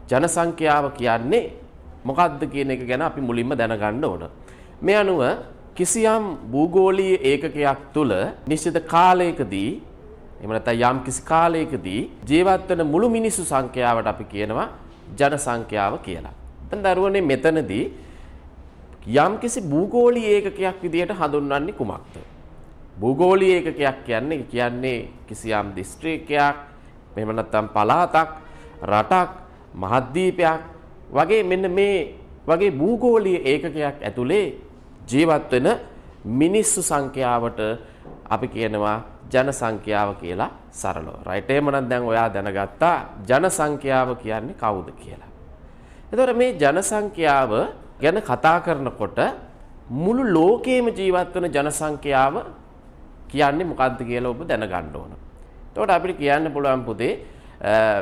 ජන සංඛ්‍යාව කියන්නේ මොකක්ද කියන එක ගැන අපි මුලින්ම දැනගන්න ඕන. මේ අනුව කිසියම් භූගෝලීය ඒකකයක් තුල නිශ්චිත කාලයකදී එහෙම නැත්නම් යම් කිසි කාලයකදී ජීවත් වෙන මුළු මිනිස්සු සංඛ්‍යාවට අපි කියනවා ජන සංඛ්‍යාව කියලා. දැන් දරුවනේ මෙතනදී යම් කිසි භූගෝලීය ඒකකයක් විදිහට හඳුන්වන්නේ කුමක්ද? භූගෝලීය ඒකකයක් කියන්නේ කිසියම් දිස්ත්‍රික්කයක්, එහෙම නැත්නම් පළාතක්, රටක්, මහද්වීපයක් වගේ මෙන්න මේ වගේ භූගෝලීය ඒකකයක් ඇතුලේ ජීවත් වෙන මිනිස්සු සංඛ්‍යාවට අපි කියනවා ජන සංඛ්‍යාව කියලා සරලව. රයිට්? එහෙමනම් දැන් ඔයා දැනගත්තා ජන සංඛ්‍යාව කියන්නේ කවුද කියලා. එතකොට මේ ජන සංඛ්‍යාව ගැන කතා කරනකොට මුළු ලෝකයේම ජීවත් වෙන ජන සංඛ්‍යාව කියන්නේ මොකක්ද කියලා ඔබ දැනගන්න ඕන. එතකොට අපිට කියන්න පුළුවන් පුතේ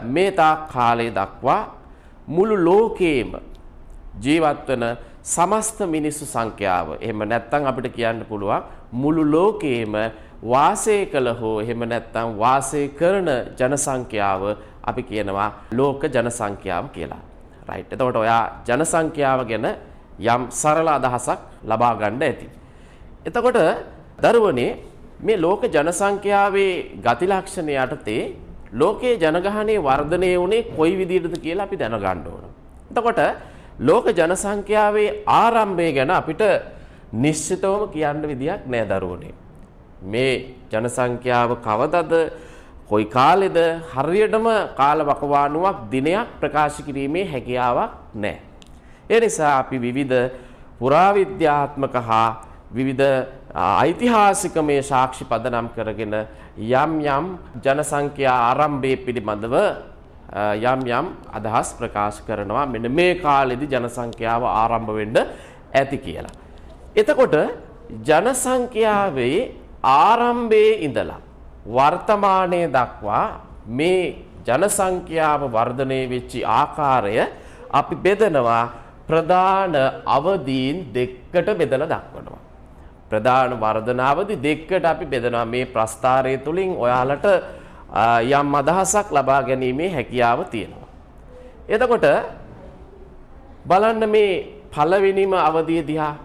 මේ තාක් කාලය දක්වා මුළු ලෝකයේම ජීවත් වෙන සමස්ත මිනිස්සු සංඛ්‍යාව. එහෙම නැත්නම් අපිට කියන්න පුළුවන් මුළු ලෝකයේම වාසය කළ හෝ එහෙම නැත්නම් වාසය කරන ජන සංඛ්‍යාව අපි කියනවා ලෝක ජන සංඛ්‍යාව කියලා. රයිට්. එතකොට ඔයා ජන සංඛ්‍යාව ගැන යම් සරල අදහසක් ලබා ගන්න ඇති. එතකොට දරුවනේ මේ ලෝක ජන සංඛ්‍යාවේ ගති ලක්ෂණ යටතේ ලෝකයේ ජනගහනයේ වර්ධනය වුණේ කොයි විදිහටද කියලා අපි දැනගන්න ඕන. එතකොට ලෝක ජන සංඛ්‍යාවේ ආරම්භය ගැන අපිට නිශ්චිතවම කියන්න විදියක් නෑ දරුවනේ. මේ ජන සංඛ්‍යාව කවදද කොයි කාලෙද හරියටම කාල වකවානුවක් දිනයක් ප්‍රකාශ කිරීමේ හැකියාවක් නැහැ. ඒ නිසා අපි විවිධ පුරාවිද්‍යාත්මක හා විවිධ ඓතිහාසික මේ සාක්ෂි පදනම් කරගෙන යම් යම් ජන සංඛ්‍යා ආරම්භයේ පිළිබඳව යම් යම් අදහස් ප්‍රකාශ කරනවා මෙන්න මේ කාලෙදි ජන සංඛ්‍යාව ආරම්භ වෙන්න ඇති කියලා. එතකොට ජන සංඛ්‍යාවේ ආරම්භයේ ඉඳලා වර්තමානයේ දක්වා මේ ජන සංඛ්‍යාව වර්ධනය වෙච්ච ආකාරය අපි බෙදනවා ප්‍රධාන අවදීන් දෙකකට බෙදලා දක්වනවා. ප්‍රධාන වර්ධන අවදි දෙකකට අපි බෙදනවා. මේ ප්‍රස්ථාරය තුලින් ඔයාලට යම් අදහසක් ලබා ගැනීමේ හැකියාව තියෙනවා. එතකොට බලන්න මේ පළවෙනිම අවධිය දිහා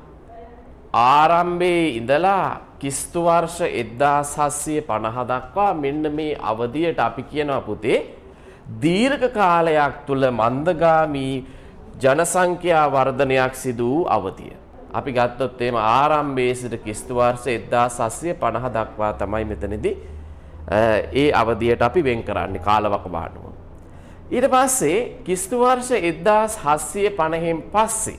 ආරම්භයේ ඉඳලා කිස්තු වර්ෂ 1750 දක්වා මෙන්න මේ අවධියට අපි කියනවා පුතේ දීර්ඝ කාලයක් තුල මන්දගාමී ජන සංඛ්‍යා වර්ධනයක් සිදු වූ අවධිය. අපි ගත්තොත් එහෙම ආරම්භයේ සිට කිස්තු වර්ෂ 1750 දක්වා තමයි මෙතනදී ඒ අවධියට අපි වෙන් කරන්නේ කාලවකවානුව. ඊට පස්සේ කිස්තු වර්ෂ 1750න් පස්සේ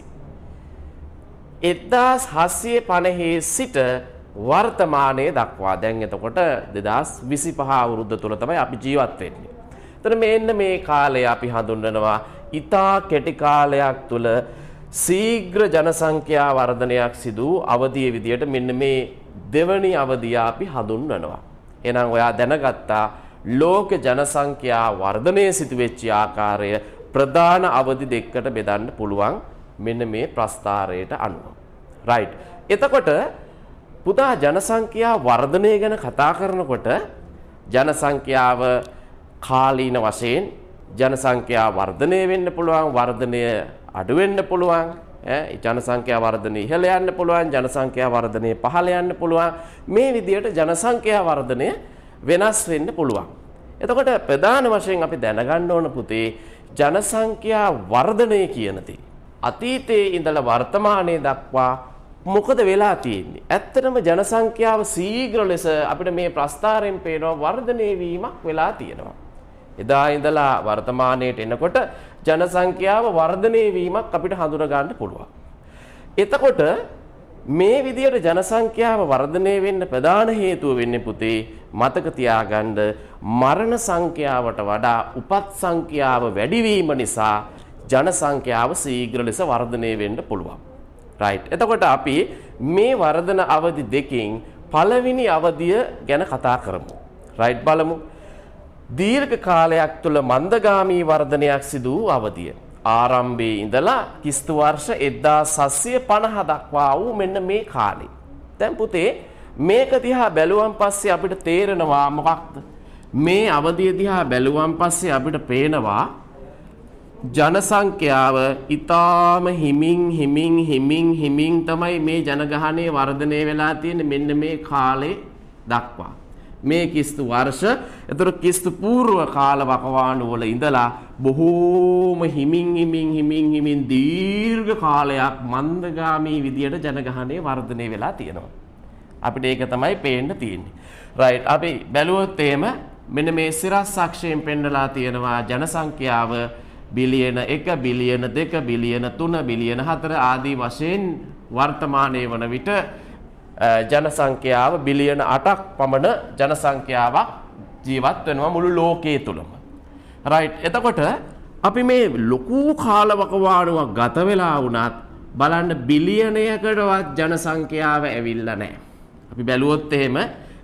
1750 සිට වර්තමානයේ දක්වා දැන් එතකොට 2025 අවුරුද්ද තුල තමයි අපි ජීවත් වෙන්නේ. එතන මෙන්න මේ කාලය අපි හඳුන්වනවා ඉතා කෙටි කාලයක් තුල ශීඝ්‍ර ජන සංඛ්‍යා වර්ධනයක් සිදු අවධිය විදියට මෙන්න මේ දෙවනි අවධිය අපි හඳුන්වනවා. එහෙනම් ඔයා දැනගත්තා ලෝක ජන සංඛ්‍යා වර්ධනයේ සිදුවෙච්ච ආකාරය ප්‍රධාන අවධි දෙකකට බෙදන්න පුළුවන් මෙන්න මේ ප්‍රස්ථාරයට අනුව. රයිට්. එතකොට පුතා ජන සංඛ්‍යා වර්ධනය ගැන කතා කරනකොට ජන සංඛ්‍යාව කාලීන වශයෙන් ජන සංඛ්‍යා වර්ධනය වෙන්න පුළුවන්, වර්ධනය අඩු වෙන්න පුළුවන්, ජන සංඛ්‍යා වර්ධනය ඉහළ යන්න පුළුවන්, ජන සංඛ්‍යා වර්ධනය පහළ යන්න පුළුවන්. මේ විදිහට ජන සංඛ්‍යා වර්ධනය වෙනස් වෙන්න පුළුවන්. එතකොට ප්‍රධාන වශයෙන් අපි දැනගන්න ඕන පුතේ ජන සංඛ්‍යා වර්ධනය කියන දේ අතීතයේ ඉඳලා වර්තමානයේ දක්වා මොකද වෙලා තියෙන්නේ? ඇත්තටම ජන සංඛ්‍යාව ශීඝ්‍ර ලෙස අපිට මේ ප්‍රස්ථාරයෙන් පේනවා වර්ධනය වීමක් වෙලා තියෙනවා. එදා ඉඳලා වර්තමානයට එනකොට ජන සංඛ්‍යාව වර්ධනය වීමක් අපිට හඳුනා ගන්න පුළුවන්. එතකොට මේ විදියට ජන සංඛ්‍යාව වර්ධනය වෙන්න ප්‍රධාන හේතුව වෙන්නේ පුතේ මතක තියාගන්න මරණ සංඛ්‍යාවට වඩා උපත් සංඛ්‍යාව වැඩි වීම නිසා ජන සංඛ්‍යාව ශීඝ්‍ර ලෙස වර්ධනය වෙන්න පුළුවන්. රයිට්. එතකොට අපි මේ වර්ධන අවධි දෙකෙන් පළවෙනි අවධිය ගැන කතා කරමු. රයිට් බලමු. දීර්ඝ කාලයක් තුල මන්දගාමී වර්ධනයක් සිදු වූ අවධිය. ආරම්භයේ ඉඳලා කිස්තු වර්ෂ 1750 දක්වා වූ මෙන්න මේ කාලේ. දැන් පුතේ මේක දිහා බැලුවන් පස්සේ අපිට තේරෙනවා මොකක්ද? මේ අවධිය දිහා බැලුවන් පස්සේ අපිට පේනවා ජනසංඛ්‍යාව ඊටාම හිමින් තමයි මේ ජනගහනය වර්ධනය වෙලා තියෙන්නේ මෙන්න මේ කාලේ දක්වා. මේ කිස්තු වර්ෂ එතකොට කිස්තු පූර්ව කාල වකවානු වල ඉඳලා බොහෝම හිමින් දීර්ඝ කාලයක් මන්දගාමී විදියට ජනගහනය වර්ධනය වෙලා තියෙනවා. අපිට ඒක තමයි පේන්න තියෙන්නේ. රයිට් අපි බැලුවොත් එහෙම මෙන්න මේ සිරස් අක්ෂයෙන් පෙන්නලා තියෙනවා ජනසංඛ්‍යාව බිලියන 1 බිලියන 2 බිලියන 3 බිලියන 4 ආදී වශයෙන් වර්තමානයේ වන විට ජනසංඛ්‍යාව බිලියන 8ක් පමණ ජනසංඛ්‍යාවක් ජීවත් වෙනවා මුළු ලෝකයේ තුලම. රයිට් එතකොට අපි මේ ලොකු කාලවකවානුවක් ගත වෙලා වුණත් බලන්න බිලියනයකටවත් ජනසංඛ්‍යාව ඇවිල්ලා නැහැ. අපි බැලුවොත් එහෙම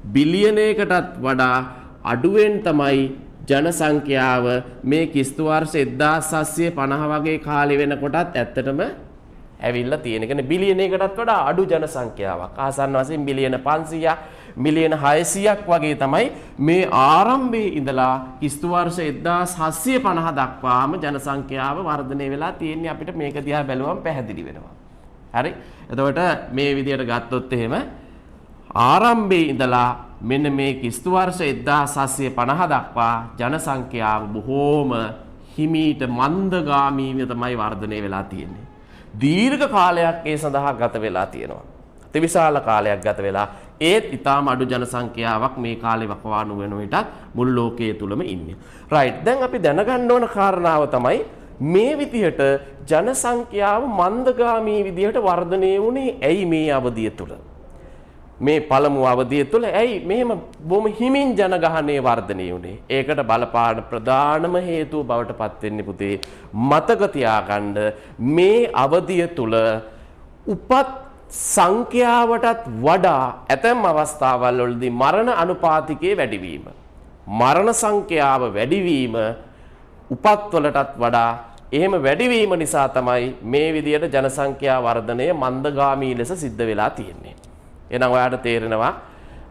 බිලියනයකටත් වඩා අඩුවෙන් තමයි ජනසංඛ්‍යාව මේ කිස්තු වර්ෂ 1750 වගේ කාලෙ වෙනකොටත් ඇත්තටම ඇවිල්ලා තියෙන. ඒ කියන්නේ බිලියනයකටත් වඩා අඩු ජනසංඛ්‍යාවක්. ආසන්න වශයෙන් බිලියන 500ක් මිලියන 600ක් වගේ තමයි මේ ආරම්භයේ ඉඳලා කිස්තු වර්ෂ 1750 දක්වාම ජනසංඛ්‍යාව වර්ධනය වෙලා තියෙන්නේ. අපිට මේක දිහා බැලුවම පැහැදිලි වෙනවා. හරි. එතකොට මේ විදියට ගත්තොත් එහෙම ආරම්භයේ ඉඳලා මෙන්න මේ කිස්තු වර්ෂ 1750 දක්වා ජනසංඛ්‍යාව බොහෝම හිමීට මන්දගාමීව තමයි වර්ධනය වෙලා තියෙන්නේ. දීර්ඝ කාලයක් ඒ සඳහා ගත වෙලා තියෙනවා. අතිවිශාල කාලයක් ගත වෙලා ඒත් ඊටාම අඩු ජනසංඛ්‍යාවක් මේ කාලේ වකවානු වෙන විට මුළු ලෝකයේ තුලම ඉන්නේ. රයිට්. දැන් අපි දැනගන්න ඕන කාරණාව තමයි මේ විදිහට ජනසංඛ්‍යාව මන්දගාමී විදිහට වර්ධනය වුණේ ඇයි මේ අවධිය තුල? මේ පළමු අවධිය තුළ ඇයි මෙහෙම බොහොම හිමින් ජනගහනය වර්ධනය වුණේ? ඒකට බලපාන ප්‍රධානම හේතුව බවට පත් වෙන්නේ පුතේ මතක තියාගන්න මේ අවධිය තුළ උපත් සංඛ්‍යාවටත් වඩා ඇතැම් අවස්ථාවල් වලදී මරණ අනුපාතිකයේ වැඩිවීම. මරණ සංඛ්‍යාව වැඩිවීම උපත් වලටත් වඩා එහෙම වැඩිවීම නිසා තමයි මේ විදියට ජනසංඛ්‍යා වර්ධනය මන්දගාමී ලෙස සිද්ධ වෙලා තියෙන්නේ. එහෙනම් ඔයාලට තේරෙනවා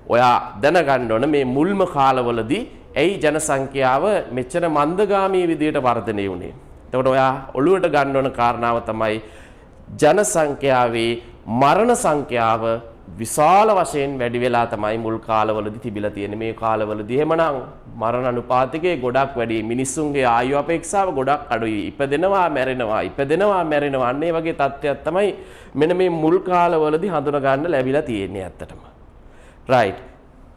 ඔයා දැනගන්න ඕන මේ මුල්ම කාලවලදී ඇයි ජනසංඛ්‍යාව මෙච්චර මන්දගාමී විදියට වර්ධනය වුණේ. එතකොට ඔයා ඔළුවට ගන්න ඕන කාරණාව තමයි ජනසංඛ්‍යාවේ මරණ සංඛ්‍යාව විශාල වශයෙන් වැඩි වෙලා තමයි මුල් කාලවලදී තිබිලා තියෙන්නේ. මේ කාලවලදී එහෙමනම් මරණ අනුපාතිකය ගොඩක් වැඩි. මිනිස්සුන්ගේ ආයු අපේක්ෂාව ගොඩක් අඩුයි. ඉපදෙනවා මැරෙනවා අන්න ඒ වගේ තත්ත්වයක් තමයි මෙන්න මේ මුල් කාලවලදී හඳුනා ගන්න ලැබිලා තියෙන්නේ ඇත්තටම. රයිට්.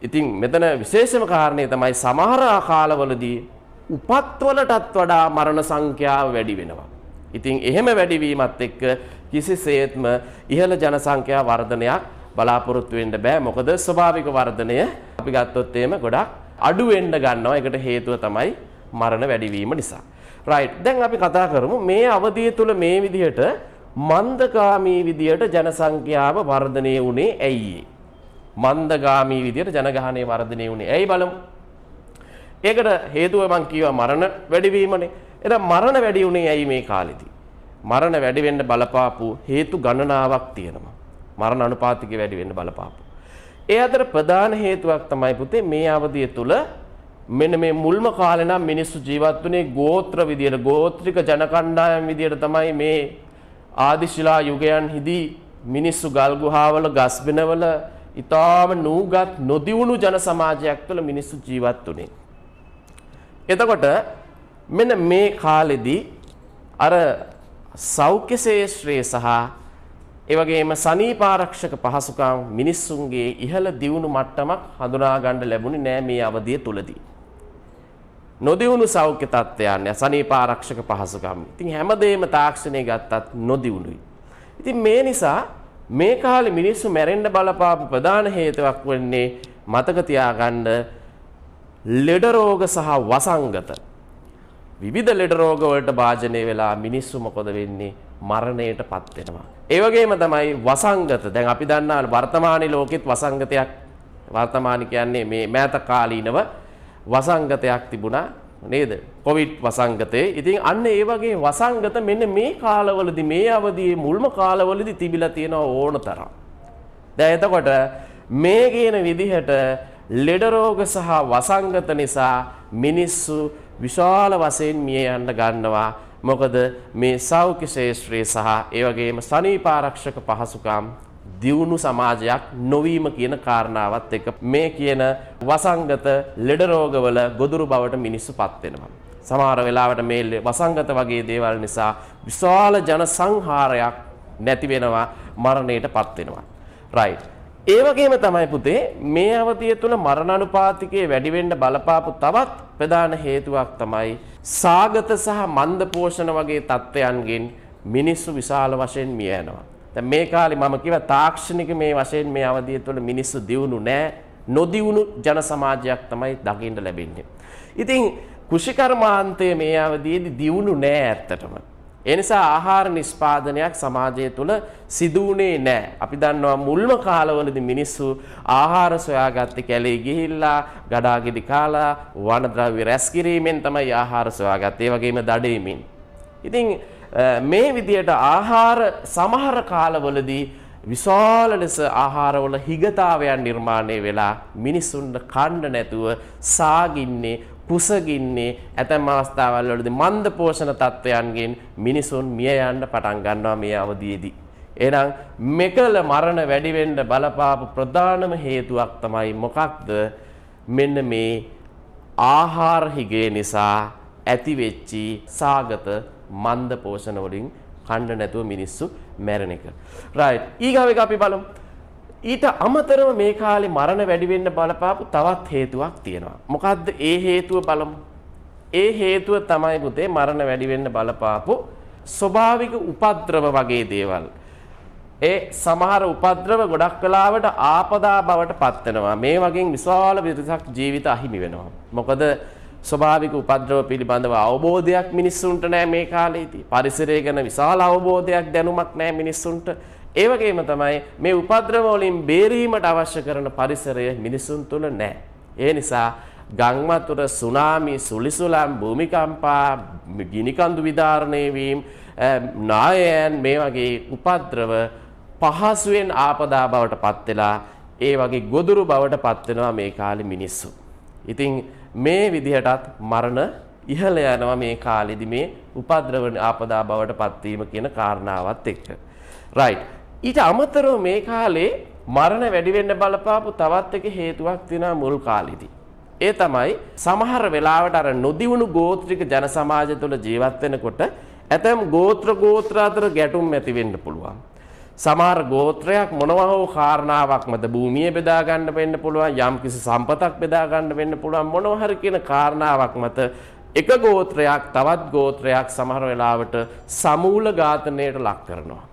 ඉතින් මෙතන විශේෂම කාරණේ තමයි සමහර කාලවලදී උපත් වලටත් වඩා මරණ සංඛ්‍යාව වැඩි වෙනවා. ඉතින් එහෙම වැඩිවීමත් එක්ක කිසිසේත්ම ඉහළ ජනසංඛ්‍යා වර්ධනයක් බලාපොරොත්තු වෙන්න බෑ. මොකද ස්වභාවික වර්ධනය අපි ගත්තොත් එහෙම ගොඩක් අඩු වෙන්න ගන්නවා. ඒකට හේතුව තමයි මරණ වැඩිවීම නිසා. රයිට්. දැන් අපි කතා කරමු මේ අවධිය තුල මේ විදිහට මන්දගාමී විදියට ජනසංඛ්‍යාව වර්ධනය වුණේ ඇයි? මන්දගාමී විදියට ජනගහනය වර්ධනය වුණේ ඇයි බලමු. ඒකට හේතුව මම කියවා මරණ වැඩිවීමනේ. එහෙනම් මරණ වැඩි වුණේ ඇයි මේ කාලෙදී? මරණ වැඩි වෙන්න බලපාපු හේතු ගණනාවක් තියෙනවා. මරණ අනුපාතිකය වැඩි වෙන්න බලපාපු. ඒ අතර ප්‍රධාන හේතුවක් තමයි පුතේ මේ අවධිය තුල මෙන්න මේ මුල්ම කාලේ නම් මිනිස්සු ජීවත් වුණේ ගෝත්‍ර විදියට ගෝත්‍රික ජන කණ්ඩායම් විදියට තමයි මේ ආදිශිලා යුගයන්හිදී මිනිස්සු ගල් ගුහාවල ගස් බිනවල ඊටාම නූගත් නොදියුණු ජන සමාජයක් තුළ මිනිස්සු ජීවත් වුණේ. එතකොට මෙන්න මේ කාලෙදී අර සෞඛ්‍ය ශාස්ත්‍රයේ සහ ඒ වගේම සනීපාරක්ෂක පහසුකම් මිනිස්සුන්ගේ ඉහළ දියුණු මට්ටමක් හඳුනා ගන්න ලැබුණේ නෑ මේ අවධිය තුලදී. නොදියුණු සෞඛ්‍ය තත්ත්වයන් සනීපාරක්ෂක පහසුකම්. ඉතින් හැමදේම තාක්ෂණය ගත්තත් නොදියුණුයි. ඉතින් මේ නිසා මේ කාලේ මිනිස්සු මැරෙන්න බලපාපු ප්‍රධාන හේතුවක් වෙන්නේ මතක තියාගන්න ලෙඩ රෝග සහ වසංගත. විවිධ ලෙඩ රෝග වලට භාජනය වෙලා මිනිස්සු මොකද වෙන්නේ? මරණයටපත් වෙනවා. ඒ වගේම තමයි වසංගත. දැන් අපි දන්නා වර්තමානයේ ලෝකෙත් වසංගතයක් වර්තමාන කියන්නේ මේ මෑත කාලීනව වසංගතයක් තිබුණා නේද? කොවිඩ් වසංගතේ. ඉතින් අන්න ඒ වගේ වසංගත මෙන්න මේ කාලවලදී මේ අවදියේ මුල්ම කාලවලදී තිබිලා තියෙන ඕනතරම්. දැන් එතකොට මේ කියන විදිහට ලෙඩ රෝග සහ වසංගත නිසා මිනිස්සු විශාල වශයෙන් මිය යන්න ගන්නවා. මොකද මේ සෞඛ්‍ය ශාස්ත්‍රයේ සහ ඒ වගේම සනීපාරක්ෂක පහසුකම් දියුණු සමාජයක් නොවීම කියන කාරණාවත් එක්ක මේ කියන වසංගත ලෙඩ රෝගවල ගොදුරු බවට මිනිස්සුපත් වෙනවා. සමහර වෙලාවට මේ වසංගත වගේ දේවල් නිසා විශාල ජන සංහාරයක් නැති වෙනවා, මරණයටපත් වෙනවා. right. ඒ වගේම තමයි පුතේ මේ අවධිය තුල මරණ අනුපාතිකයේ වැඩි වෙන්න බලපාපු තවත් ප්‍රධාන හේතුවක් තමයි සාගත සහ මන්ද පෝෂණ වගේ තත්ත්වයන්ගෙන් මිනිස්සු විශාල වශයෙන් මිය යනවා. දැන් මේ කාලේ මම කිව්වා තාක්ෂණික මේ වශයෙන් මේ අවධිය තුළ මිනිස්සු දියුණු නැහැ, නොදියුණු ජන සමාජයක් තමයි දකින්න ලැබෙන්නේ. ඉතින් කෘෂිකර්මාන්තයේ මේ අවධියේදී දියුණු නැහැ ඇත්තටම. ඒ නිසා ආහාර නිෂ්පාදනයක් සමාජය තුළ සිදුුනේ නැහැ. අපි දන්නවා මුල්ම කාලවලදී මිනිස්සු ආහාර සොයාගත්තේ කැලේ ගිහිල්ලා ගඩාගෙඩි කාලා වනද්‍රව්‍ය රැස් කිරීමෙන් තමයි ආහාර සොයාගත්තේ. ඒ වගේම දඩේමින්. ඉතින් මේ විදියට ආහාර සමහර කාලවලදී විශාල ලෙස ආහාරවල හිගතාවයන් නිර්මාණය වෙලා මිනිසුන්ට කන්න නැතුව සාගින්නේ කුසගින්නේ ඇතැම් අවස්ථාවල් වලදී මන්ද පෝෂණ තත්ත්වයන්ගෙන් මිනිසුන් මිය යන්න පටන් ගන්නවා මේ අවධියේදී. එහෙනම් මෙකල මරණ වැඩි වෙන්න බලපාපු ප්‍රධානම හේතුවක් තමයි මොකක්ද? මෙන්න මේ ආහාර හිගේ නිසා ඇතිවෙච්චි සාගත මන්ද පෝෂණ වලින් කන්න නැතුව මිනිස්සු මැරෙන එක. right. ඊගාව එක අපි බලමු. ඊට අමතරව මේ කාලේ මරණ වැඩි වෙන්න බලපාපු තවත් හේතුවක් තියෙනවා. මොකද්ද ඒ හේතුව බලමු. ඒ හේතුව තමයි පුතේ මරණ වැඩි වෙන්න බලපාපු ස්වභාවික උපද්‍රව වගේ දේවල්. ඒ සමහර උපද්‍රව ගොඩක් වෙලාවට ආපදා බවට පත් වෙනවා. මේ වගේ විශාල විරසක් ජීවිත අහිමි වෙනවා. මොකද ස්වභාවික උපද්‍රව පිළිබඳව අවබෝධයක් මිනිස්සුන්ට නැහැ මේ කාලේදී. පරිසරය ගැන විශාල අවබෝධයක් දැනුමක් නැහැ මිනිස්සුන්ට. ඒ වගේම තමයි මේ උපද්‍රව වලින් බේරීමට අවශ්‍ය කරන පරිසරය මිනිසුන් තුළ නැහැ. ඒ නිසා ගම් වතුර, සුනාමි, සුලිසුලම්, භූමිකම්පා, ගිනිකඳු විදාරණය වීම, නායයන් මේ වගේ උපද්‍රව පහසුවෙන් ආපදා බවට පත් වෙලා ඒ වගේ ගොදුරු බවට පත් වෙනවා මේ කාලේ මිනිස්සු. ඉතින් මේ විදිහටත් මරණ ඉහළ යනවා මේ කාලෙදී මේ උපද්‍රව ආපදා බවට පත්වීම කියන කාරණාවත් එක්ක. right. ඊට අමතරව මේ කාලේ මරණ වැඩි වෙන්න බලපාපු තවත් එක හේතුවක් තියෙනවා මුල් කාලෙදී. ඒ තමයි සමහර වෙලාවට අර නොදිවුණු ගෝත්‍රික ජන සමාජය තුළ ජීවත් වෙනකොට ඇතැම් ගෝත්‍ර අතර ගැටුම් ඇති වෙන්න පුළුවන්. සමහර ගෝත්‍රයක් මොනවා හෝ කාරණාවක් මත භූමිය බෙදා ගන්න වෙන්න පුළුවන්, යම්කිසි සම්පතක් බෙදා ගන්න වෙන්න පුළුවන්, මොනවා හරි කියන කාරණාවක් මත එක ගෝත්‍රයක් තවත් ගෝත්‍රයක් සමහර වෙලාවට සමූල ඝාතනයට ලක් කරනවා.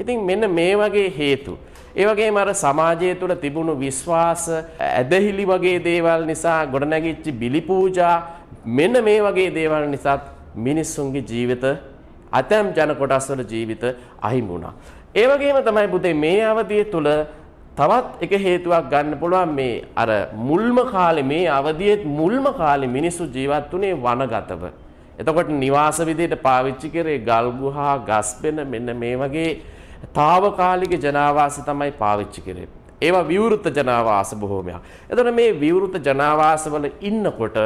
ඉතින් මෙන්න මේ වගේ හේතු, ඒ වගේම අර සමාජය තුළ තිබුණු විශ්වාස, ඇදහිලි වගේ දේවල් නිසා ගොඩනැගිච්ච බිලි පූජා, මෙන්න මේ වගේ දේවල් නිසා මිනිස්සුන්ගේ ජීවිත, අතම් ජන කොටස් වල ජීවිත අහිමි වුණා. ඒ වගේම තමයි පුතේ මේ අවධිය තුළ තවත් එක හේතුවක් ගන්න පුළුවන්. මේ අර මුල්ම කාලේ මේ අවධියේ මුල්ම කාලේ මිනිස්සු ජීවත් වුණේ වනගතව. එතකොට නිවාස විදිහට පාවිච්චි කරේ ගල් ගුහා, ගස්බෙන, මෙන්න මේ වගේ తాවකාලික ජනාවාස තමයි පාවිච්චි කරේ. ඒවා විවෘත ජනාවාස බොහෝමයක්. එතකොට මේ විවෘත ජනාවාසවල ඉන්නකොට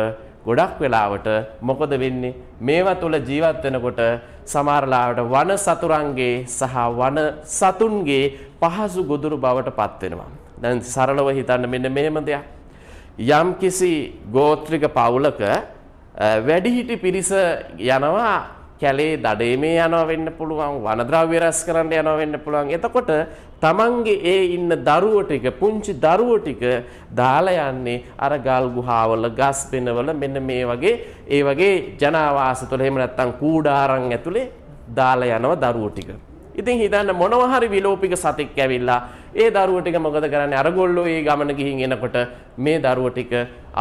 ගොඩක් වෙලාවට මොකද වෙන්නේ? මේවා තුල ජීවත් වෙනකොට සමහර ලාවට වන සතුරන්ගේ සහ වන සතුන්ගේ පහසු ගොදුරු බවට පත් වෙනවා. දැන් සරලව හිතන්න මෙන්න මෙහෙම දෙයක්. යම්කිසි ගෝත්‍රික පවුලක වැඩිහිටි පිරිස යනවා කැලේ දඩේමේ යනවා වෙන්න පුළුවන්, වනද්‍රව්‍ය රැස් කරන්න යනවා වෙන්න පුළුවන්. එතකොට තමන්ගේ ඒ ඉන්න දරුවෝ ටික, පුංචි දරුවෝ ටික දාලා යන්නේ අර ගල් ගුහාවල, ගස් පෙනවල, මෙන්න මේ වගේ ඒ වගේ ජනාවාස තුළ, එහෙම නැත්නම් කූඩාරම් ඇතුලේ දාලා යනවා දරුවෝ ටික. ඉතින් හිතන්න මොනවා හරි විලෝපික සතෙක් ඇවිල්ලා ඒ දරුවෝ ටික මොකද කරන්නේ? අරගොල්ලෝ ඒ ගමන ගිහින් එනකොට මේ දරුවෝ ටික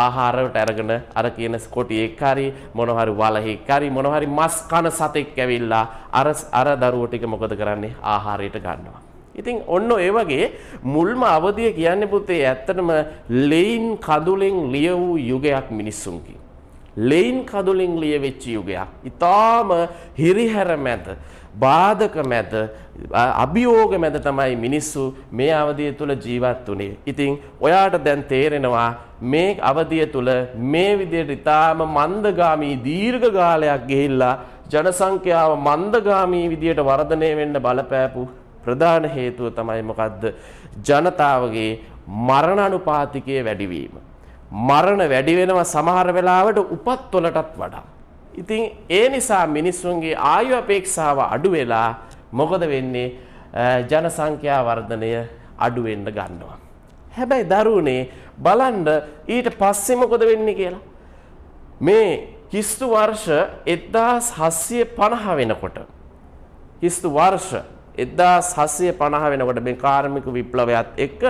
ආහාරයට අරගෙන අර කියන කොටියෙක් හරි මොනවා හරි වලහෙක් හරි මොනවා හරි මස් කන සතෙක් ඇවිල්ලා අර දරුවෝ ටික මොකද කරන්නේ? ආහාරයට ගන්නවා. ඉතින් ඔන්න ඒ වගේ මුල්ම අවධිය කියන්නේ පුතේ ඇත්තටම ලෙයින් කඳුලෙන් ලිය වූ යුගයක් මිනිස්සුන්ගේ. ලෙයින් කඳුලින් ලියවෙච්ච යුගයක්. ඊටාම හිරිහැර මැද, බාධක මැද, අභියෝග මැද තමයි මිනිස්සු මේ අවධිය තුල ජීවත් වුණේ. ඉතින් ඔයාට දැන් තේරෙනවා මේ අවධිය තුල මේ විදිහට ඊටාම මන්දගාමී දීර්ඝ කාලයක් ගෙහිලා ජනසංඛ්‍යාව මන්දගාමී විදියට වර්ධනය වෙන්න බලපෑපු ප්‍රධාන හේතුව තමයි මොකද්ද? ජනතාවගේ මරණ අනුපාතිකය වැඩි වීම. මරණ වැඩි වෙනවා සමහර වෙලාවට උපත් වලටත් වඩා. ඉතින් ඒ නිසා මිනිස්සුන්ගේ ආයු අපේක්ෂාව අඩු වෙලා මොකද වෙන්නේ? ජනසංඛ්‍යා වර්ධනය අඩු වෙන්න ගන්නවා. හැබැයි දරුවනේ බලන්න ඊට පස්සේ මොකද වෙන්නේ කියලා. මේ කිස්තු වර්ෂ 1750 වෙනකොට කිස්තු වර්ෂ 1750 වෙනකොට මේ කාර්මික විප්ලවයත් එක්ක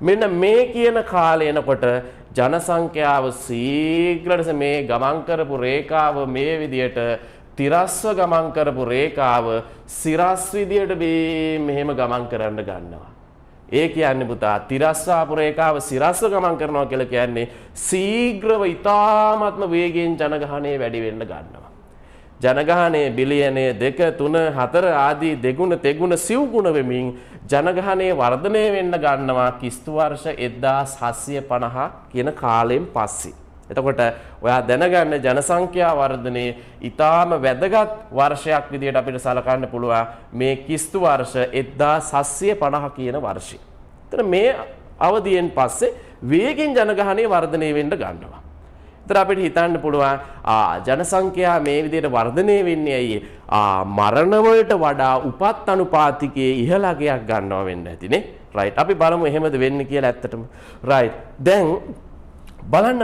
මෙන්න මේ කියන කාලය එනකොට ජනසංඛ්‍යාව ශීඝ්‍රයෙන් මේ ගමන් කරපු රේඛාව මේ විදියට තිරස්ව ගමන් කරපු රේඛාව සිරස් විදියට මෙහෙම ගමන් කරන්න ගන්නවා. ඒ කියන්නේ පුතා තිරස්වාපු රේඛාව සිරස්ව ගමන් කරනවා කියලා කියන්නේ ශීඝ්‍රව ඉතාමත්ම වේගයෙන් ජනගහනය වැඩි වෙන්න ගන්නවා. ජනගහනය බිලියනය 2 3 4 ආදී දෙගුණ තෙගුණ සිව්ගුණ වෙමින් ජනගහනය වර්ධනය වෙන්න ගන්නවා කිස්තු වර්ෂ 1750 කියන කාලයෙන් පස්සේ. එතකොට ඔයා දැනගන්න ජනසංඛ්‍යා වර්ධනයේ ඊටාම වැදගත් වර්ෂයක් විදිහට අපිට සලකන්න පුළුවන් මේ කිස්තු වර්ෂ 1750 කියන වර්ෂය. එතන මේ අවධියෙන් පස්සේ වේගෙන් ජනගහනය වර්ධනය වෙන්න ගන්නවා. එතන අපිට හිතන්න පුළුවන් ජනසංඛ්‍යා මේ විදිහට වර්ධනය වෙන්නේ ඇයි? මරණ වලට වඩා උපත් අනුපාතිකයේ ඉහළ අගයක් ගන්නවා වෙන්න ඇතිනේ. රයිට්. අපි බලමු එහෙමද වෙන්නේ කියලා ඇත්තටම. රයිට්. දැන් බලන්න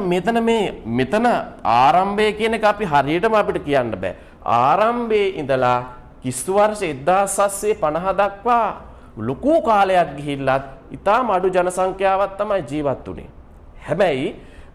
මෙතන ආරම්භය කියන එක අපි හරියටම අපිට කියන්න බෑ. ආරම්භයේ ඉඳලා කිස්තු වර්ෂ 1750 දක්වා ලොකු කාලයක් ගිහිල්ලත් ඉතාම අඩු ජනසංඛ්‍යාවක් තමයි ජීවත් වුනේ. හැබැයි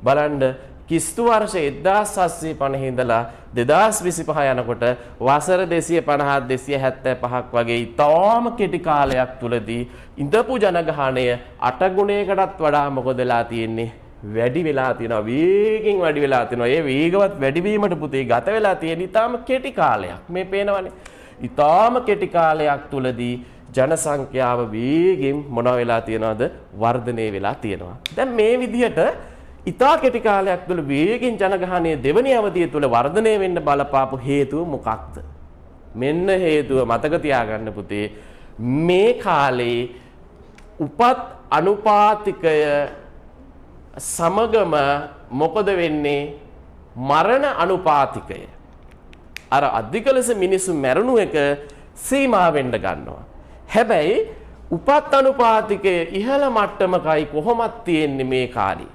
බලන්න කිස්තු වර්ෂ 1750 ඉඳලා 2025 යනකොට වසර 250 275ක් වගේ ඉතාම කෙටි කාලයක් තුලදී ඉඳපු ජනගහනය 8 ගුණයකටත් වඩා මොකද වෙලා තියෙන්නේ? වැඩි වෙලා තියෙනවා. වේගෙන් වැඩි වෙලා තියෙනවා. ඒ වේගවත් වැඩිවීමට පුතේ ගත වෙලා තියෙන ඉතාම කෙටි කාලයක්. මේ පේනවනේ. ඉතාම කෙටි කාලයක් තුලදී ජනසංඛ්‍යාව වේගෙන් මොනවා වෙලා තියෙනවද? වර්ධනය වෙලා තියෙනවා. දැන් මේ විදිහට ඉතා කෙටි කාලයක් තුල වේගෙන් ජනගහනය දෙවැනි අවධිය තුල වර්ධනය වෙන්න බලපාපු හේතුව මොකක්ද? මෙන්න හේතුව මතක තියාගන්න පුතේ. මේ කාලේ උපත් අනුපාතිකය සමගම මොකද වෙන්නේ? මරණ අනුපාතිකය අර අධික ලෙස මිනිස්සු මැරුණු එක සීමා වෙන්න ගන්නවා. හැබැයි උපත් අනුපාතිකය ඉහළ මට්ටමකයි කොහොමත් තියෙන්නේ මේ කාලේ.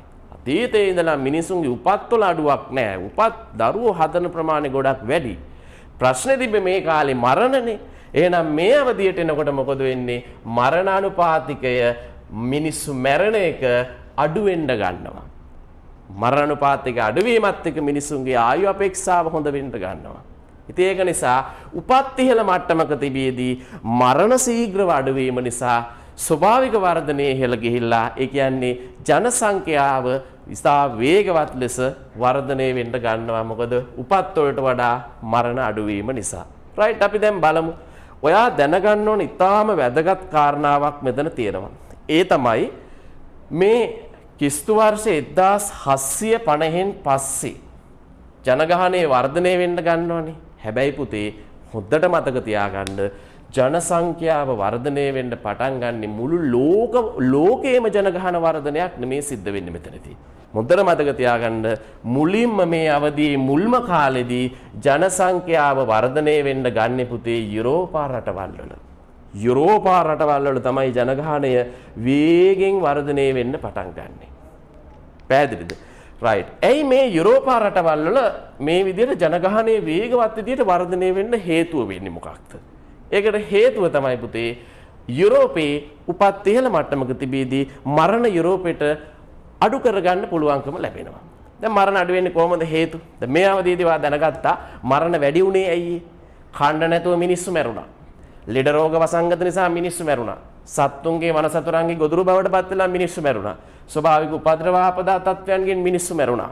අතීතයේ ඉඳලා මිනිසුන්ගේ උපත් වල අඩුවක් නැහැ. උපත් දරුවෝ හදන ප්‍රමාණය ගොඩක් වැඩි. ප්‍රශ්නේ තිබ්බේ මේ කාලේ මරණනේ. එහෙනම් මේ අවධියට එනකොට මොකද වෙන්නේ? මරණ අනුපාතිකය මිනිස්සු මැරෙන එක අඩු වෙන්න ගන්නවා. මරණ අනුපාතික අඩුවීමත් එක්ක මිනිසුන්ගේ ආයු අපේක්ෂාව හොඳ වෙන්න ගන්නවා. ඉතින් ඒක නිසා උපත් ඉහළ මට්ටමක තිබියදී මරණ ශීඝ්‍රව අඩුවීම නිසා ස්වභාවික වර්ධනයේ ඉහළ ගිහිල්ලා ඒ කියන්නේ ජනසංඛ්‍යාව ඉතා වේගවත් ලෙස වර්ධනය වෙන්න ගන්නවා. මොකද උපත් වලට වඩා මරණ අඩුවීම නිසා. රයිට්. අපි දැන් බලමු. ඔයා දැනගන්න ඕන ඉතාම වැදගත් කාරණාවක් මෙතන තියෙනවා. ඒ තමයි මේ කිස්තු වර්ෂ 1750න් පස්සේ ජනගහනය වර්ධනය වෙන්න ගන්නවනේ. හැබැයි පුතේ හොද්දට මතක තියාගන්න ජනසංඛ්‍යාව වර්ධනය වෙන්න පටන් ගන්නේ මුළු ලෝකයේම ජනගහන වර්ධනයක් නෙමේ සිද්ධ වෙන්නේ මෙතනදී. හොද්දට මතක තියාගන්න මුලින්ම මේ අවධියේ මුල්ම කාලෙදී ජනසංඛ්‍යාව වර්ධනය වෙන්න ගන්නේ පුතේ යුරෝපා රටවල් වල. යුරෝපා රටවල් වල තමයි ජනගහනය වේගෙන් වර්ධනය වෙන්න පටන් ගන්නෙ. පැහැදිලිද? රයිට්. ඇයි මේ යුරෝපා රටවල් වල මේ විදිහට ජනගහනය වේගවත් විදිහට වර්ධනය වෙන්න හේතුව වෙන්නේ මොකක්ද? ඒකට හේතුව තමයි පුතේ යුරෝපයේ උපත් ඉහළ මට්ටමක තිබීදී මරණ යුරෝපයට අඩු කරගන්න පුළුවන්කම ලැබෙනවා. දැන් මරණ අඩු වෙන්නේ කොහොමද හේතු? දැන් මේ අවදීදී වා දැනගත්තා මරණ වැඩි වුණේ ඇයි? කන්න නැතුව මිනිස්සු මැරුණා. ලෙඩ රෝග වසංගත නිසා මිනිස්සු මැරුණා. සත්තුන්ගේ වනසතුරන්ගේ ගොදුරු බවට පත් වෙලා මිනිස්සු මැරුණා. ස්වභාවික උපද්‍රව ආපදා තත්ත්වයන්ගෙන් මිනිස්සු මැරුණා.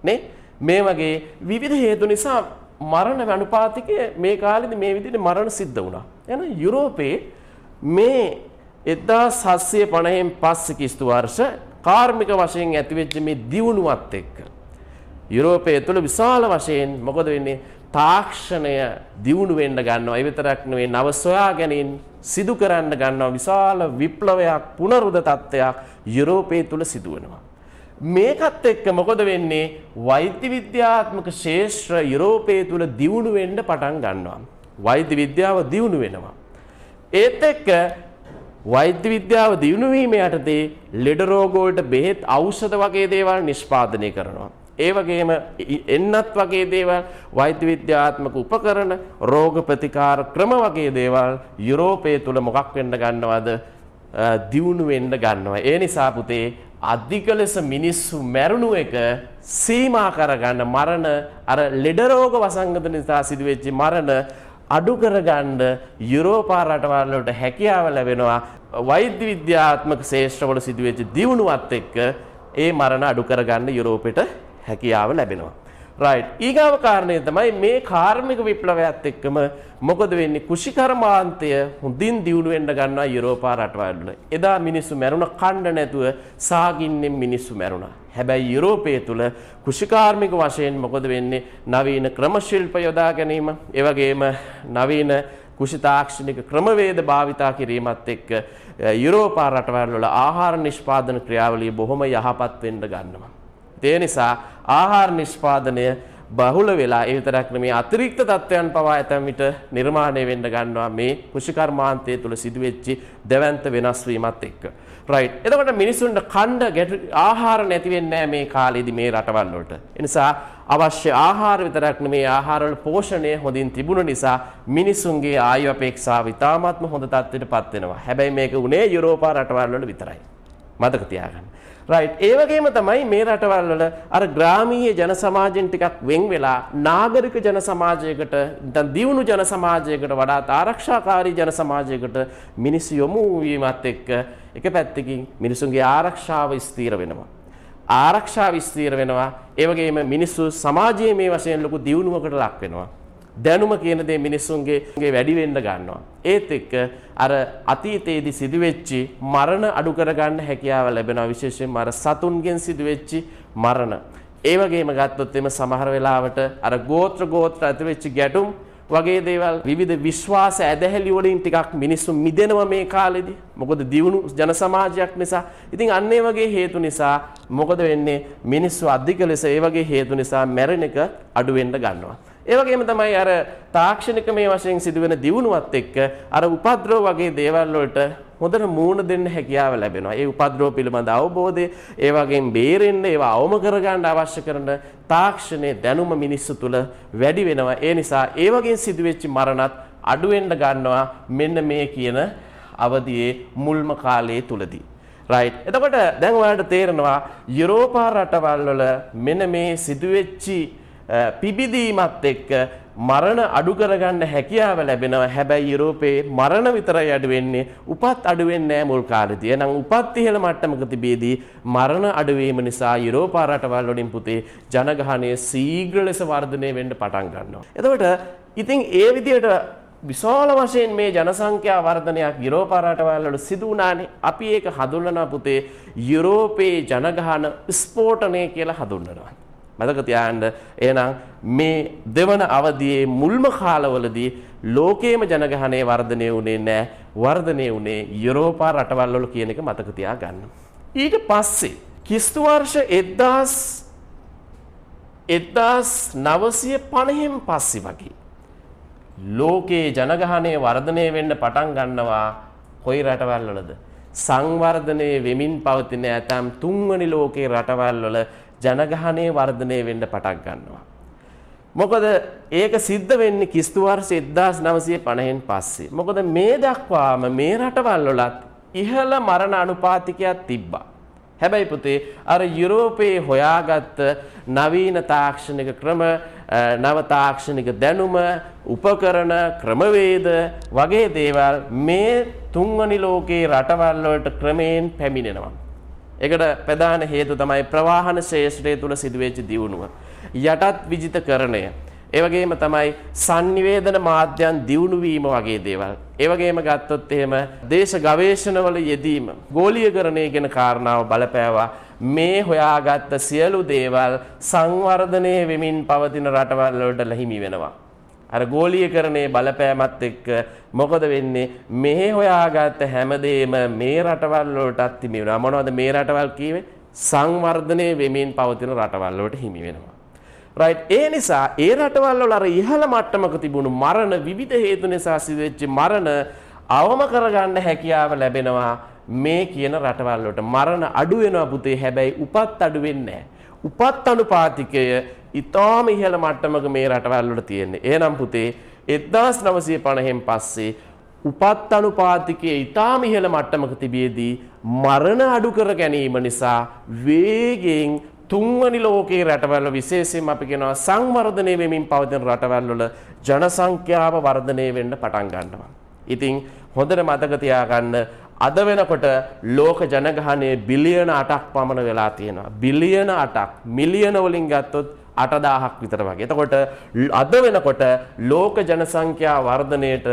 නේ? මේ වගේ විවිධ හේතු නිසා මරණ අනුපාතිකය මේ කාලෙදි මේ විදිහට මරණ සිද්ධ වුණා. එහෙනම් යුරෝපයේ මේ 1750න් පස්සේ කිස්තු වර්ෂ කාර්මික වශයෙන් ඇතිවෙච්ච මේ දියුණුවත් එක්ක යුරෝපයේ තුල විශාල වශයෙන් මොකද වෙන්නේ? තාක්ෂණය දියුණු වෙන්න ගන්නවා. ඒ විතරක් නෙවෙයි නව සොයා ගැනීම සිදු කරන්න ගන්නවා. විශාල විප්ලවයක් පුනරුද තත්ත්වයක් යුරෝපයේ තුල සිදු වෙනවා. මේකත් එක්ක මොකද වෙන්නේ? වෛද්‍ය විද්‍යාත්මක ශාස්ත්‍ර යුරෝපයේ තුල දියුණු වෙන්න පටන් ගන්නවා. වෛද්‍ය විද්‍යාව දියුණු වෙනවා. ඒත් එක්ක වෛද්‍ය විද්‍යාව දියුණු වීම යටතේ ලෙඩ රෝග වලට බෙහෙත් ඖෂධ වගේ දේවල් නිෂ්පාදනය කරනවා. ඒ වගේම එන්නත් වගේ දේවල් වෛද්‍ය විද්‍යාත්මක උපකරණ රෝග ප්‍රතිකාර ක්‍රම වගේ දේවල් යුරෝපයේ තුල මොකක් වෙන්න ගන්නවද? දියුණු වෙන්න ගන්නවා. ඒ නිසා පුතේ අධික ලෙස මිනිස්සු මැරුණු එක සීමා කරගන්න මරණ අර ලෙඩ රෝග වසංගත නිසා සිදුවෙච්ච මරණ අඩු කරගන්න යුරෝපා රටවල් වලට හැකියාව ලැබෙනවා. වෛද්‍ය විද්‍යාත්මක ශාස්ත්‍රවල සිදුවෙච්ච දියුණුවත් එක්ක ඒ මරණ අඩු කරගන්න යුරෝපෙට හැකියාව ලැබෙනවා. රයිට්. ඊගාව කාරණය තමයි මේ කාර්මික විප්ලවයත් එක්කම මොකද වෙන්නේ? කෘෂිකර්මාන්තය හොඳින් දියුණු වෙන්න ගන්නවා යුරෝපා රටවල් වල. එදා මිනිස්සු මැරුණ කන්න නැතුව සාගින්නෙන් මිනිස්සු මැරුණා. හැබැයි යුරෝපයේ තුල කෘෂිකාර්මික වශයෙන් මොකද වෙන්නේ? නවීන ක්‍රම ශිල්ප යොදා ගැනීම, ඒ වගේම නවීන කෘෂි තාක්ෂණික ක්‍රමවේද භාවිතා කිරීමත් එක්ක යුරෝපා රටවල් වල ආහාර නිෂ්පාදන ක්‍රියාවලිය බොහොම යහපත් වෙන්න ගන්නවා. ඒ නිසා ආහාර නිෂ්පාදනය බහුල වෙලා ඒ විතරක් නෙමෙයි අතිරික්ත තත්ත්වයන් පවා ඇතැම් විට නිර්මාණය වෙන්න ගන්නවා මේ කෘෂිකර්මාන්තය තුල සිදුවෙච්ච දැවැන්ත වෙනස් වීමත් එක්ක. රයිට්. එතකොට මිනිසුන්ට කණ්ඩ ආහාර නැති වෙන්නේ නැහැ මේ කාලේදී මේ රටවල් වලට. ඒ නිසා අවශ්‍ය ආහාර විතරක් නෙමෙයි ආහාර වල පෝෂණය හොඳින් තිබුණ නිසා මිනිසුන්ගේ ආයු අපේක්ෂාව ඉතාමත්ම හොඳ තත්ත්වයටපත් වෙනවා. හැබැයි මේක උනේ යුරෝපා රටවල් වල විතරයි. මතක තියාගන්න. රයිට්. ඒ වගේම තමයි මේ රටවල් වල අර ග්‍රාමීය ජන සමාජයෙන් ටිකක් වෙන් වෙලා නාගරික ජන සමාජයකට දැන් දියුණු ජන සමාජයකට වඩා ආරක්ෂාකාරී ජන සමාජයකට මිනිස්සු යොමු වීමත් එක්ක එක පැත්තකින් මිනිසුන්ගේ ආරක්ෂාව ස්ථීර වෙනවා. ආරක්ෂාව ස්ථීර වෙනවා. ඒ වගේම මිනිස්සු සමාජයේ මේ වශයෙන් ලොකු දියුණුවකට ලක් වෙනවා. දැනුම කියන දේ මිනිස්සුන්ගේ වැඩි වෙන්න ගන්නවා. ඒත් එක්ක අර අතීතයේදී සිදුවෙච්ච මරණ අඩු කරගන්න හැකියාව ලැබෙනවා. විශේෂයෙන්ම අර සතුන්ගෙන් සිදුවෙච්ච මරණ. ඒ වගේම ගත්තොත් එimhe සමහර වෙලාවට අර ගෝත්‍ර ඇතිවෙච්ච ගැටුම් වගේ දේවල් විවිධ විශ්වාස ඇදහිලි වලින් ටිකක් මිනිස්සු මිදෙනවා මේ කාලෙදී. මොකද දියුණු ජන සමාජයක් නිසා. ඉතින් අන්න ඒ වගේ හේතු නිසා මොකද වෙන්නේ? මිනිස්සු අධික ලෙස ඒ වගේ හේතු නිසා මැරෙන එක අඩු වෙන්න ගන්නවා. ඒ වගේම තමයි අර තාක්ෂණික මේ වශයෙන් සිදුවෙන දියුණුවත් එක්ක අර උපද්‍රව වගේ දේවල් වලට හොඳට මූණ දෙන්න හැකියාව ලැබෙනවා. ඒ උපද්‍රව පිළිබඳ අවබෝධය, ඒ වගේම බේරෙන්න, ඒවා අවම කරගන්න අවශ්‍ය කරන තාක්ෂණයේ දැනුම මිනිස්සු තුළ වැඩි වෙනවා. ඒ නිසා ඒ වගේ සිදුවෙච්ච මරණත් අඩු වෙන්න ගන්නවා මෙන්න මේ කියන අවධියේ මුල්ම කාලයේ තුලදී. රයිට්. එතකොට දැන් ඔයාලට තේරෙනවා යුරෝපා රටවල් වල මෙන්න මේ සිදුවෙච්ච පිබිදීමත් එක්ක මරණ අඩු කරගන්න හැකියාව ලැබෙනවා. හැබැයි යුරෝපයේ මරණ විතරයි අඩු වෙන්නේ, උපත් අඩු වෙන්නේ නැහැ මුල් කාලේදී. එහෙනම් උපත් ඉහළ මට්ටමක තිබීදී මරණ අඩු වීම නිසා යුරෝපා රටවල් වලින් පුතේ ජනගහනය ශීඝ්‍ර ලෙස වර්ධනය වෙන්න පටන් ගන්නවා. එතකොට ඉතින් ඒ විදිහට විශාල වශයෙන් මේ ජනසංඛ්‍යා වර්ධනයක් යුරෝපා රටවල් වල සිදු වුණානේ. අපි ඒක හඳුන්වනවා පුතේ යුරෝපයේ ජනගහන ස්ෆෝටනය කියලා හඳුන්වනවා. මතක තියාගන්න. එහෙනම් මේ දෙවන අවධියේ මුල්ම කාලවලදී ලෝකයේම ජනගහනය වර්ධනය වුණේ නැහැ. වර්ධනය වුණේ යුරෝපා රටවල් වල කියන එක මතක තියාගන්න. ඊට පස්සේ ක්‍රිස්තු වර්ෂ 1950න් පස්සේ වගේ ලෝකයේ ජනගහනය වර්ධනය වෙන්න පටන් ගන්නවා. කොයි රටවල් වලද? සංවර්ධනය වෙමින් පවතින ඇතම් තුන්වෙනි ලෝකයේ රටවල් වල ජනගහනය වර්ධනය වෙන්න පටන් ගන්නවා. මොකද ඒක සිද්ධ වෙන්නේ ක්‍රිස්තු වර්ෂ 1950න් පස්සේ. මොකද මේ දක්වාම මේ රටවල් වලත් ඉහළ මරණ අනුපාතිකයක් තිබ්බා. හැබැයි පුතේ අර යුරෝපයේ හොයාගත්ත නවීන තාක්ෂණික ක්‍රම, නව තාක්ෂණික දැනුම, උපකරණ, ක්‍රමවේද වගේ දේවල් මේ තුන්වෙනි ලෝකයේ රටවල් වලට ක්‍රමයෙන් පැමිණෙනවා. ඒකට ප්‍රධාන හේතුව තමයි ප්‍රවාහන ශාස්ත්‍රය තුල සිදුවෙච්ච දියුණුව. යටත් විජිතකරණය, ඒ වගේම තමයි sannivedana මාධ්‍යයන් දියුණු වීම වගේ දේවල්. ඒ වගේම ගත්තොත් එහෙම දේශ ගවේෂණවල යෙදීම, ගෝලීකරණය කියන කාරණාව බලපෑවා. මේ හොයාගත්ත සියලු දේවල් සංවර්ධනය වෙමින් පවතින රටවල් වලට හිමි වෙනවා. අර ගෝලීකරණයේ බලපෑමත් එක්ක මොකද වෙන්නේ? මේ හොයාගත්ත හැමදේම මේ රටවල් වලටත් හිමි වෙනවා. මොනවද මේ රටවල් කියවේ? සංවර්ධනය වෙමින් පවතින රටවල් වලට හිමි වෙනවා. right, ඒ නිසා ඒ රටවල් වල අර ඉහළ මට්ටමක තිබුණු මරණ විවිධ හේතු නිසා සිදුවෙච්ච මරණ අවම කරගන්න හැකියාව ලැබෙනවා මේ කියන රටවල් වලට. මරණ අඩු වෙනවා පුතේ, හැබැයි උපත් අඩු වෙන්නේ නැහැ. උපත් අනුපාතිකය ඉතාම ඉහළ මට්ටමක මේ රටවල් වල තියෙන්නේ. එහෙනම් පුතේ 1950න් පස්සේ උපත් අනුපාතිකයේ ඉතාම ඉහළ මට්ටමක තිබියදී මරණ අඩු කර ගැනීම නිසා වේගයෙන් තුන්වැනි ලෝකයේ රටවල් විශේෂයෙන්ම අපි කියනවා සංවර්ධනය වෙමින් පවතින රටවල් වල ජනසංඛ්‍යාව වර්ධනය වෙන්න පටන් ගන්නවා. ඉතින් හොඳට මතක තියාගන්න අද වෙනකොට ලෝක ජනගහනය බිලියන 8ක් පමණ වෙලා තියෙනවා. බිලියන 8ක් මිලියන වලින් ගත්තොත් 8000ක් විතර වගේ. එතකොට අද වෙනකොට ලෝක ජනසංඛ්‍යා වර්ධනයට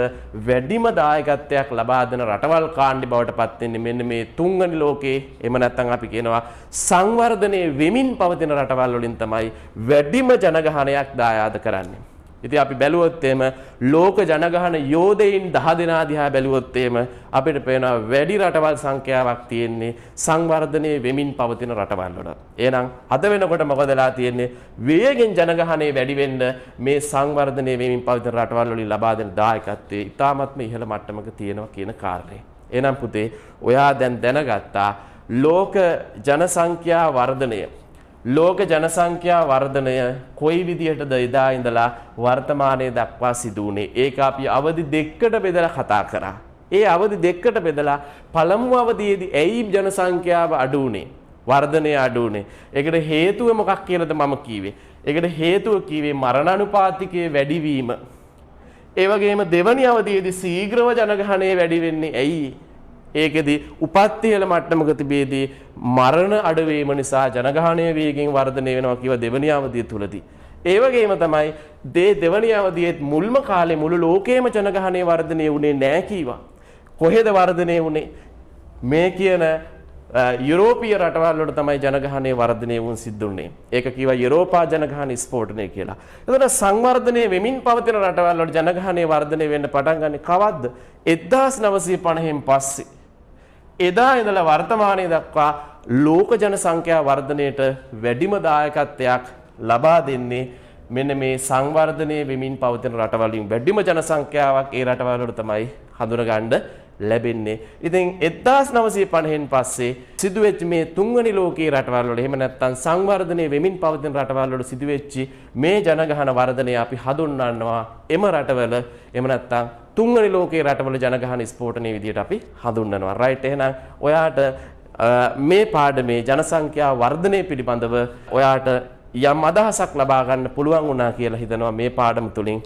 වැඩිම දායකත්වයක් ලබා දෙන රටවල් කාණ්ඩ බවට පත් වෙන්නේ මෙන්න මේ තුන්වෙනි ලෝකේ. එහෙම නැත්නම් අපි කියනවා සංවර්ධනයේ වෙමින් පවතින රටවල් වලින් තමයි වැඩිම ජනගහනයක් දායාද කරන්නේ. ඉතින් අපි බැලුවොත් එහෙම ලෝක ජනගහන යෝධයින් 10 දෙනා දිහා බැලුවොත් එහෙම අපිට පේනවා වැඩි රටවල් සංඛ්‍යාවක් තියෙන්නේ සංවර්ධනයේ වෙමින් පවතින රටවල් වල. එහෙනම් අද වෙනකොට මොකදලා තියෙන්නේ? වේගෙන් ජනගහනය වැඩි වෙන්න මේ සංවර්ධනයේ වෙමින් පවතින රටවල් වලින් ලබා දෙන දායකත්වයේ ඉතාමත්ම ඉහළ මට්ටමක තියෙනවා කියන කාරණේ. එහෙනම් පුතේ ඔයා දැන් දැනගත්තා ලෝක ජනසංඛ්‍යා වර්ධනය ලෝක ජනසංඛ්‍යා වර්ධනය කොයි විදිහටද එදා ඉඳලා වර්තමානයේ දක්වා සිදු වුණේ? ඒක අපි අවධි දෙකකට බෙදලා කතා කරා. ඒ අවධි දෙකකට බෙදලා පළමු අවධියේදී ඇයි ජනසංඛ්‍යාව අඩු වුණේ? වර්ධනය අඩු වුණේ? ඒකට හේතුව මොකක් කියලාද මම කිව්වේ? ඒකට හේතුව කිව්වේ මරණානුපාතිකයේ වැඩිවීම. ඒ වගේම දෙවැනි අවධියේදී ශීඝ්‍රව ජනගහනය වැඩි වෙන්නේ ඇයි? ඒකෙදි උපත් ඉහළ මට්ටමක තිබෙදී මරණ අඩු වීම නිසා ජනගහනය වේගයෙන් වර්ධනය වෙනවා කියව දෙවැනි අවධිය තුලදී. ඒ වගේම තමයි දෙවැනි අවධියේ මුල්ම කාලේ මුළු ලෝකේම ජනගහනය වර්ධනය වුණේ නැහැ කීවා. කොහෙද වර්ධනය වුණේ? මේ කියන යුරෝපීය රටවල් වල තමයි ජනගහනය වර්ධනය වුන් සිද්ධ වුණේ. ඒක කිව්වා යුරෝපා ජනගහන ස්ෆෝටනය කියලා. එතකොට සංවර්ධනය වෙමින් පවතින රටවල් වල ජනගහනය වර්ධනය වෙන්න පටන් ගන්නේ කවද්ද? 1950න් පස්සේ. එදා ඉඳලා වර්තමානයේ දක්වා ලෝක ජනසංඛ්‍යා වර්ධනයට වැඩිම දායකත්වයක් ලබා දෙන්නේ මෙන්න මේ සංවර්ධනය වෙමින් පවතින රටවල් වලින් වැඩිම ජනසංඛ්‍යාවක් ඒ රටවල් වල තමයි හඳුනගන්න ලැබෙන්නේ. ඉතින් 1950න් පස්සේ සිදුවෙච්ච මේ තුන්වෙනි ලෝකයේ රටවල් වල එහෙම නැත්නම් සංවර්ධනය වෙමින් පවතින රටවල් වල සිදුවෙච්ච මේ ජනගහන වර්ධනය අපි හඳුන්වනවා එම රටවල එහෙම නැත්නම් තුන්වෙනි ලෝකයේ රටවල ජනගහන ස්ෆෝටනයේ විදිහට අපි හඳුන්වනවා. රයිට්, එහෙනම් ඔයාට මේ පාඩමේ ජනසංඛ්‍යා වර්ධනය පිළිබඳව ඔයාට යම් අදහසක් ලබා ගන්න පුළුවන් වුණා කියලා හිතනවා මේ පාඩම තුලින්.